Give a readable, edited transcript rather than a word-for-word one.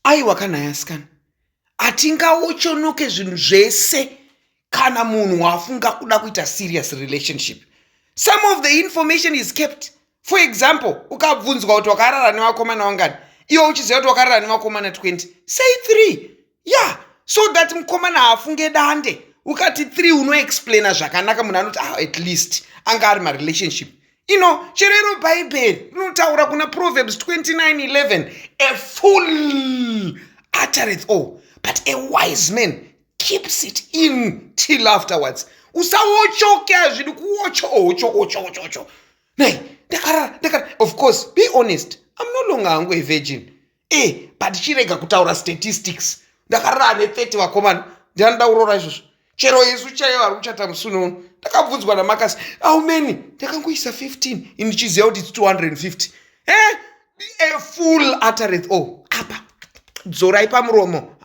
aiwa kanhayasikana hatingauchonoke zvinhu zvese kana munhu afunga kuda kuita serious relationship. Some of the information is kept. For example, ukabvunzwa kuti wakarara nevakomana vangani, iwe uchiziva kuti wakarara nevakomana 20, say 3. Yeah, so that mukomana haafunge dande. Ukati 3 unoexplaina zvakanaka, munhu anoti at least anga ari marelationship. Chero iro bhaibheri rinotaura kuna Proverbs 29:11, a fool uttereth all, but a wise man keeps it in till afterwards. Usawochoke zviri kuocho. Of course, be honest. I'm no longer a virgin. But chirega kutaura statistics. Ndakarara ne30 vakomana. Ndandaurora izvozvo. Chero yesu chaiyo ari kuchata musuno. Ndakabvunzwa namakasi, how many? Ndakangoisa 15. Ndichiziva kuti it's 250. A fool uttereth all. Apa. Dzorai pamuromo.